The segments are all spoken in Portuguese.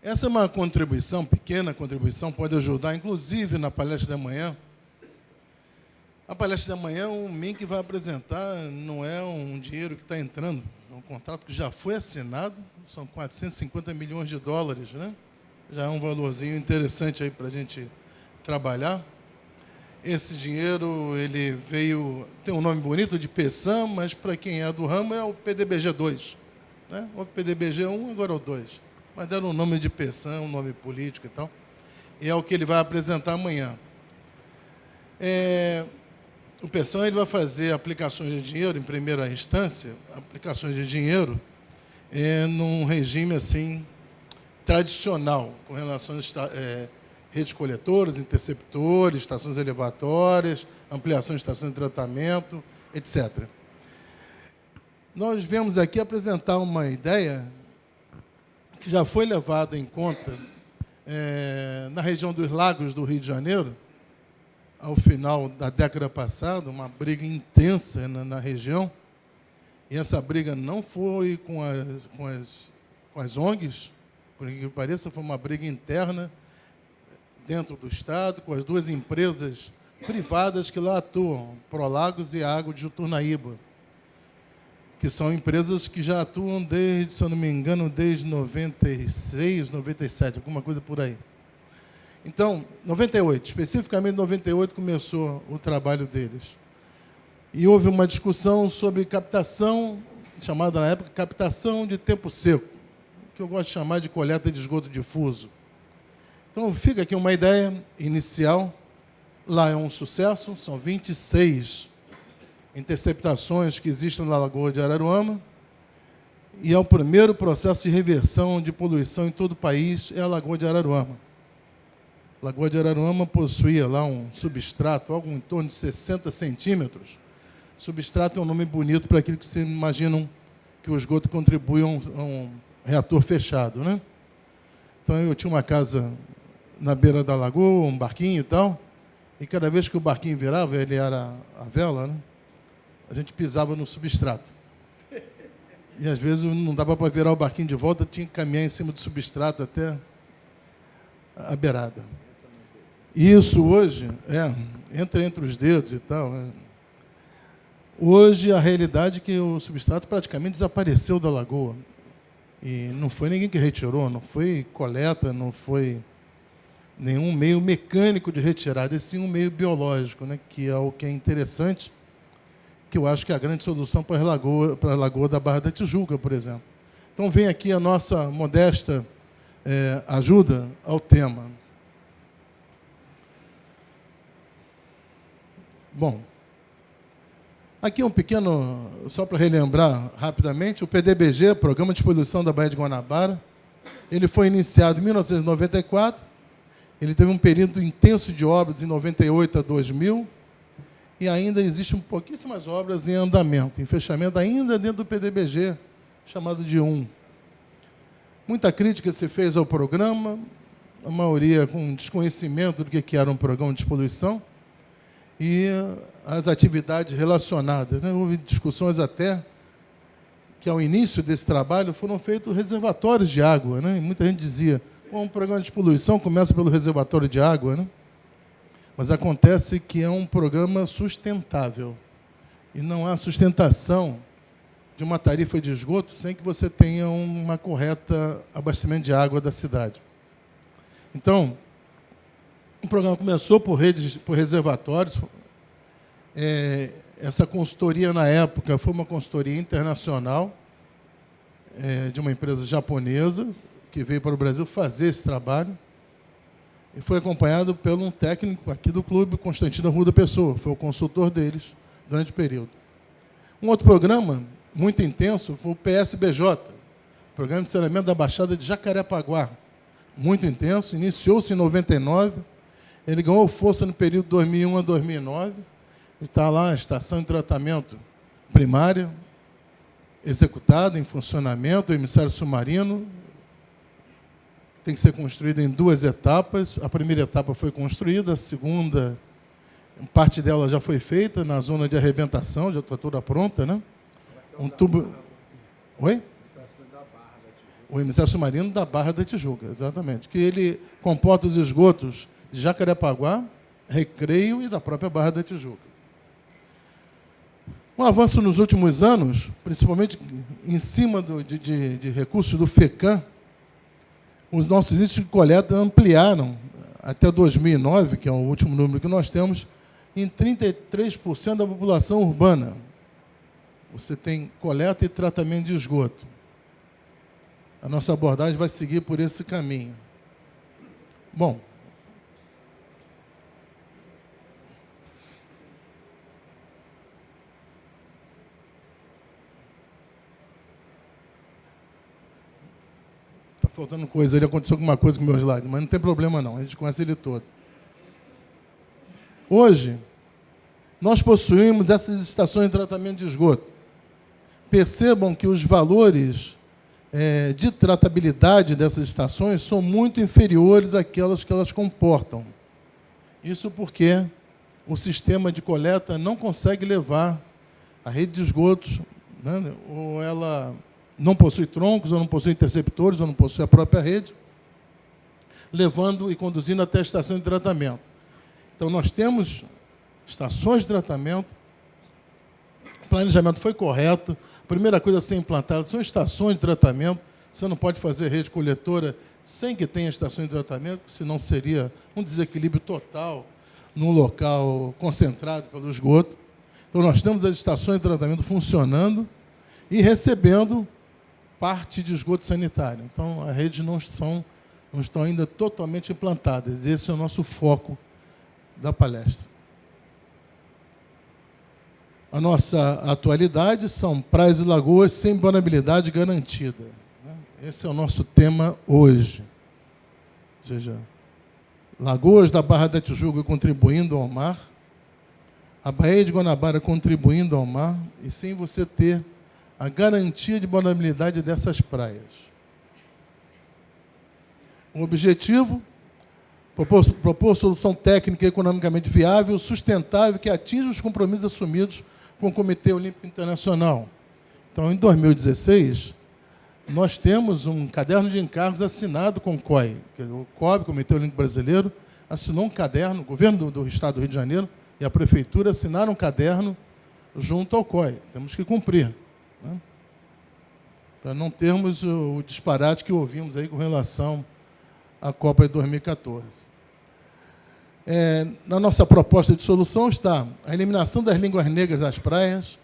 Essa é uma contribuição, pequena contribuição, pode ajudar, inclusive, na palestra da manhã. A palestra da manhã, o MINC vai apresentar, não é um dinheiro que está entrando, é um contrato que já foi assinado, são 450 milhões de dólares, né? Já é um valorzinho interessante aí para a gente trabalhar. Esse dinheiro, ele veio, tem um nome bonito de PESAM, mas para quem é do ramo é o PDBG2. Né? O PDBG1, agora é o 2. Mas deram o nome de PESAM, um nome político e tal. E é o que ele vai apresentar amanhã. O PESAM ele vai fazer aplicações de dinheiro, em primeira instância, aplicações de dinheiro, num regime assim tradicional, com relação a redes coletoras, interceptores, estações elevatórias, ampliação de estações de tratamento, etc. Nós viemos aqui apresentar uma ideia que já foi levada em conta na região dos Lagos do Rio de Janeiro, ao final da década passada, uma briga intensa na região, e essa briga não foi com as ONGs, por incrível que pareça, foi uma briga interna dentro do Estado, com as duas empresas privadas que lá atuam, Prolagos e Água de Juturnaíba, que são empresas que já atuam desde, se eu não me engano, desde 96, 97, alguma coisa por aí. Então, 98, especificamente 98, começou o trabalho deles. E houve uma discussão sobre captação, chamada na época captação de tempo seco, que eu gosto de chamar de coleta de esgoto difuso. Então, fica aqui uma ideia inicial. Lá é um sucesso, são 26 interceptações que existem na Lagoa de Araruama, e é o primeiro processo de reversão de poluição em todo o país, é a Lagoa de Araruama. A Lagoa de Araruama possuía lá um substrato, algo em torno de 60 centímetros. Substrato é um nome bonito para aquilo que vocês imaginam que o esgoto contribui a um reator fechado, né? Então, eu tinha uma casa na beira da lagoa, um barquinho e tal, e cada vez que o barquinho virava, ele era a vela, né? A gente pisava no substrato. E, às vezes, não dava para virar o barquinho de volta, tinha que caminhar em cima do substrato até a beirada. Isso hoje, entra entre os dedos e tal. Hoje, a realidade é que o substrato praticamente desapareceu da lagoa. E não foi ninguém que retirou, não foi coleta, não foi nenhum meio mecânico de retirada, e sim um meio biológico, né, que é o que é interessante, que eu acho que é a grande solução para a lagoa da Barra da Tijuca, por exemplo. Então, vem aqui a nossa modesta ajuda ao tema. Bom, aqui um pequeno, só para relembrar rapidamente, o PDBG, Programa de Poluição da Baía de Guanabara, ele foi iniciado em 1994, ele teve um período intenso de obras em 98 a 2000, e ainda existem pouquíssimas obras em andamento, em fechamento ainda dentro do PDBG, chamado de 1. Muita crítica se fez ao programa, a maioria com desconhecimento do que era um programa de poluição, e as atividades relacionadas, né? Houve discussões até que, ao início desse trabalho, foram feitos reservatórios de água, né? E muita gente dizia, um programa de poluição começa pelo reservatório de água, né? Mas acontece que é um programa sustentável, e não há sustentação de uma tarifa de esgoto sem que você tenha uma correta abastecimento de água da cidade. Então, o programa começou por reservatórios. Essa consultoria, na época, foi uma consultoria internacional de uma empresa japonesa que veio para o Brasil fazer esse trabalho, e foi acompanhado por um técnico aqui do clube, Constantino Arruda Pessoa, foi o consultor deles durante o período. Um outro programa muito intenso foi o PSBJ, Programa de Saneamento da Baixada de Jacarepaguá, muito intenso, iniciou-se em 99, ele ganhou força no período 2001 a 2009, está lá a estação de tratamento primária, executada, em funcionamento, o emissário submarino, tem que ser construído em 2 etapas. A primeira etapa foi construída, a segunda, parte dela já foi feita na zona de arrebentação, já está toda pronta, né? Um tubo... Oi? O emissário submarino da Barra da Tijuca, exatamente. Que ele comporta os esgotos de Jacarepaguá, Recreio e da própria Barra da Tijuca. Um avanço nos últimos anos, principalmente em cima de recursos do FECAM, os nossos índices de coleta ampliaram até 2009, que é o último número que nós temos, em 33% da população urbana. Você tem coleta e tratamento de esgoto. A nossa abordagem vai seguir por esse caminho. Bom, está faltando coisa, ele aconteceu alguma coisa com o meu slide, mas não tem problema não, a gente conhece ele todo. Hoje, nós possuímos essas estações de tratamento de esgoto. Percebam que os valores de tratabilidade dessas estações são muito inferiores àquelas que elas comportam. Isso porque o sistema de coleta não consegue levar a rede de esgotos, né, ou ela não possui troncos, ou não possui interceptores, ou não possui a própria rede, levando e conduzindo até a estação de tratamento. Então, nós temos estações de tratamento, o planejamento foi correto, a primeira coisa a ser implantada são estações de tratamento, você não pode fazer rede coletora sem que tenha estações de tratamento, senão seria um desequilíbrio total num local concentrado pelo esgoto. Então, nós temos as estações de tratamento funcionando e recebendo parte de esgoto sanitário. Então, as redes não estão ainda totalmente implantadas. Esse é o nosso foco da palestra. A nossa atualidade são praias e lagoas sem banabilidade garantida. Esse é o nosso tema hoje. Ou seja, lagoas da Barra da Tijuca contribuindo ao mar, a Baía de Guanabara contribuindo ao mar, e sem você ter a garantia de banabilidade dessas praias. O objetivo, propor solução técnica e economicamente viável, sustentável, que atinja os compromissos assumidos com o Comitê Olímpico Internacional. Então, em 2016, nós temos um caderno de encargos assinado com o COI. O COB, Comitê Olímpico Brasileiro, assinou um caderno, o governo do Estado do Rio de Janeiro e a Prefeitura assinaram um caderno junto ao COI. Temos que cumprir, né? Para não termos o disparate que ouvimos aí com relação à Copa de 2014. Na nossa proposta de solução está a eliminação das línguas negras das praias,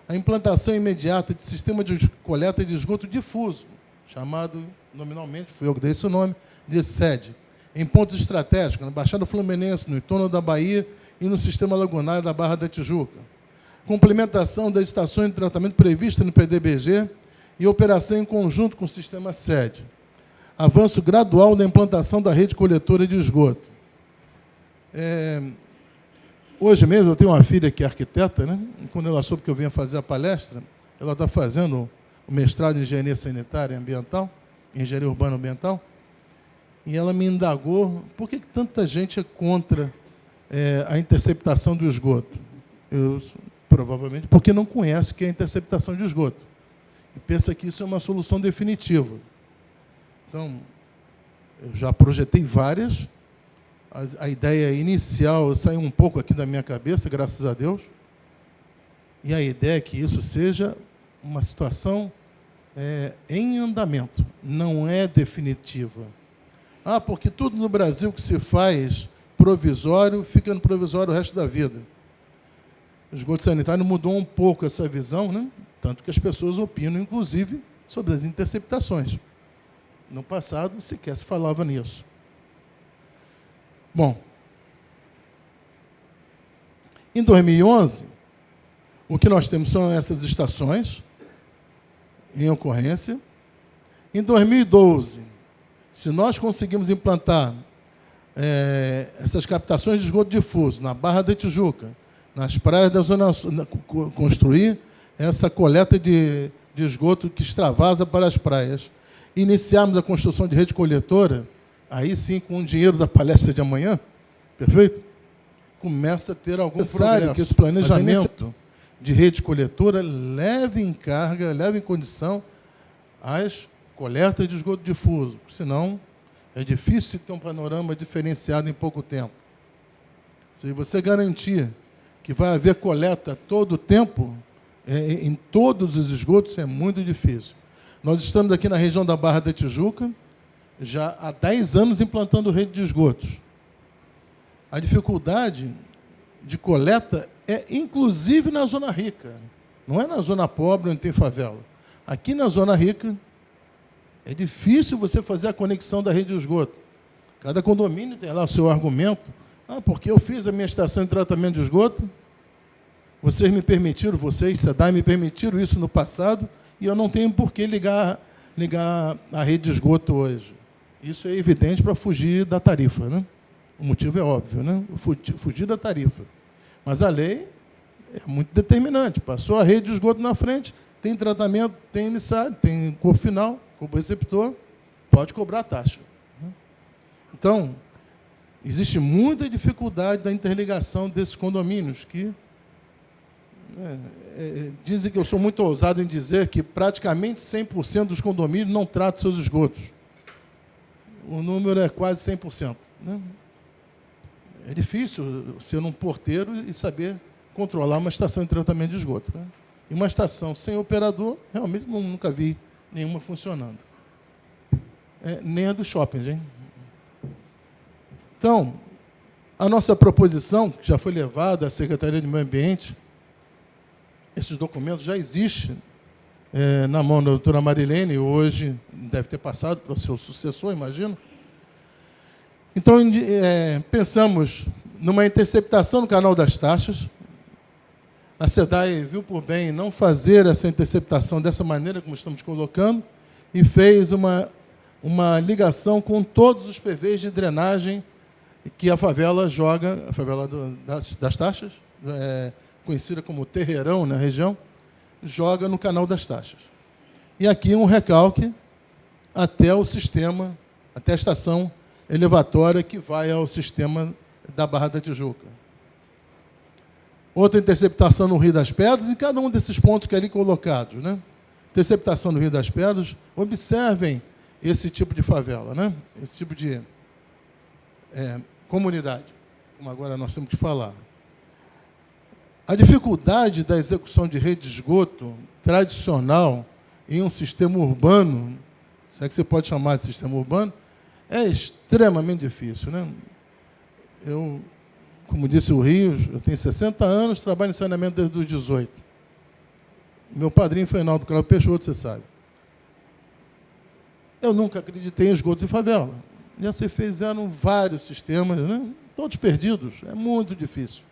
a implantação imediata de sistema de coleta de esgoto difuso, chamado, nominalmente, foi eu que dei esse nome, de SED, em pontos estratégicos, na Baixada Fluminense, no entorno da Bahia e no sistema lagunar da Barra da Tijuca. Complementação das estações de tratamento previstas no PDBG e operação em conjunto com o sistema SED. Avanço gradual da implantação da rede coletora de esgoto. Hoje mesmo, eu tenho uma filha que é arquiteta, né? E quando ela soube que eu vinha fazer a palestra, ela está fazendo o mestrado em Engenharia Sanitária e Ambiental, Engenharia Urbana Ambiental, e ela me indagou por que tanta gente é contra a interceptação do esgoto. Provavelmente porque não conhece o que é a interceptação de esgoto e pensa que isso é uma solução definitiva. Então, eu já projetei várias. A ideia inicial saiu um pouco aqui da minha cabeça, graças a Deus. E a ideia é que isso seja uma situação em andamento, não é definitiva. Porque tudo no Brasil que se faz provisório, fica no provisório o resto da vida. O esgoto sanitário mudou um pouco essa visão, né? Tanto que as pessoas opinam, inclusive, sobre as interceptações. No passado, sequer se falava nisso. Bom, em 2011, o que nós temos são essas estações em ocorrência. Em 2012, se nós conseguimos implantar essas captações de esgoto difuso na Barra da Tijuca, nas praias da Zona Sul, construir essa coleta de esgoto que extravasa para as praias, iniciarmos a construção de rede coletora, aí sim, com o dinheiro da palestra de amanhã, perfeito? Começa a ter algum progresso. Que esse planejamento de rede coletora leve em carga, leve em condição as coleta de esgoto difuso, senão é difícil ter um panorama diferenciado em pouco tempo. Se você garantir que vai haver coleta todo o tempo, em todos os esgotos, é muito difícil. Nós estamos aqui na região da Barra da Tijuca, já há 10 anos implantando rede de esgotos. A dificuldade de coleta é, inclusive, na zona rica. Não é na zona pobre, onde tem favela. Aqui na zona rica, é difícil você fazer a conexão da rede de esgoto. Cada condomínio tem lá o seu argumento. Porque eu fiz a minha estação de tratamento de esgoto, vocês, SEDAI, me permitiram isso no passado, e eu não tenho por que ligar a rede de esgoto hoje. Isso é evidente para fugir da tarifa, né? O motivo é óbvio, né? Fugir da tarifa. Mas a lei é muito determinante. Passou a rede de esgoto na frente, tem tratamento, tem emissário, tem corpo final, corpo receptor, pode cobrar a taxa. Então, existe muita dificuldade da interligação desses condomínios, que dizem que eu sou muito ousado em dizer que praticamente 100% dos condomínios não tratam seus esgotos. O número é quase 100%. Né? É difícil ser um porteiro e saber controlar uma estação de tratamento de esgoto. Né? E uma estação sem operador, realmente nunca vi nenhuma funcionando. Nem a dos shoppings, hein? Então, a nossa proposição, que já foi levada à Secretaria de Meio Ambiente, esses documentos já existem na mão da doutora Marilene, hoje deve ter passado para o seu sucessor, imagino. Então, pensamos numa interceptação no canal das taxas. A SEDAI viu por bem não fazer essa interceptação dessa maneira como estamos colocando, e fez uma ligação com todos os PVs de drenagem que a favela joga, a favela das taxas, conhecida como Terreirão na região, joga no canal das taxas. E aqui um recalque até o sistema, até a estação elevatória que vai ao sistema da Barra da Tijuca. Outra interceptação no Rio das Pedras, e cada um desses pontos que ali colocados. Né? Interceptação no Rio das Pedras, observem esse tipo de favela, né? Esse tipo de comunidade, como agora nós temos que falar. A dificuldade da execução de rede de esgoto tradicional em um sistema urbano, se é que você pode chamar de sistema urbano, é extremamente difícil. Né? Eu, como disse o Rio, eu tenho 60 anos, trabalho em saneamento desde os 18. Meu padrinho foi Reinaldo Cláudio Peixoto, você sabe. Eu nunca acreditei em esgoto em favela. Já se fizeram vários sistemas, né? Todos perdidos. É muito difícil.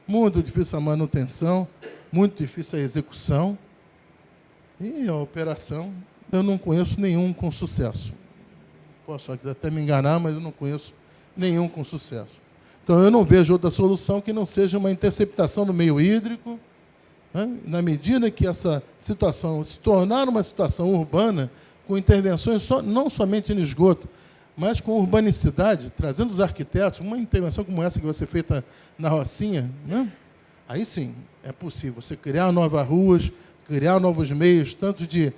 Muito difícil a manutenção, muito difícil a execução. E a operação, eu não conheço nenhum com sucesso. Posso até me enganar, mas eu não conheço nenhum com sucesso. Então, eu não vejo outra solução que não seja uma interceptação no meio hídrico, né? Na medida que essa situação se tornar uma situação urbana, com intervenções não somente no esgoto, mas com urbanicidade, trazendo os arquitetos, uma intervenção como essa que vai ser feita na Rocinha, né? Aí sim, é possível você criar novas ruas, criar novos meios, tanto de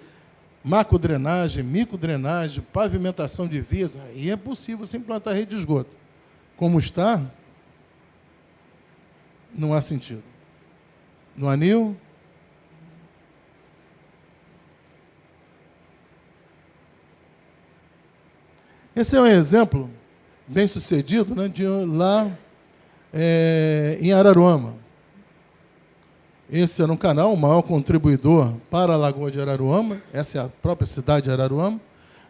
macrodrenagem, microdrenagem, pavimentação de vias, aí é possível você implantar rede de esgoto. Como está, não há sentido. No anil, esse é um exemplo bem sucedido, né, de lá em Araruama. Esse era um canal, o maior contribuidor para a Lagoa de Araruama, essa é a própria cidade de Araruama.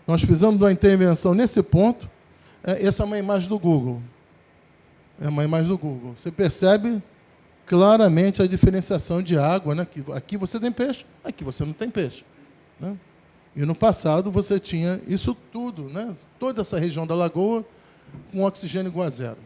Nós fizemos uma intervenção nesse ponto. Essa é uma imagem do Google. É uma imagem do Google. Você percebe claramente a diferenciação de água, né? Aqui você tem peixe, aqui você não tem peixe. Né? E no passado você tinha isso tudo, né? Toda essa região da lagoa com oxigênio igual a zero.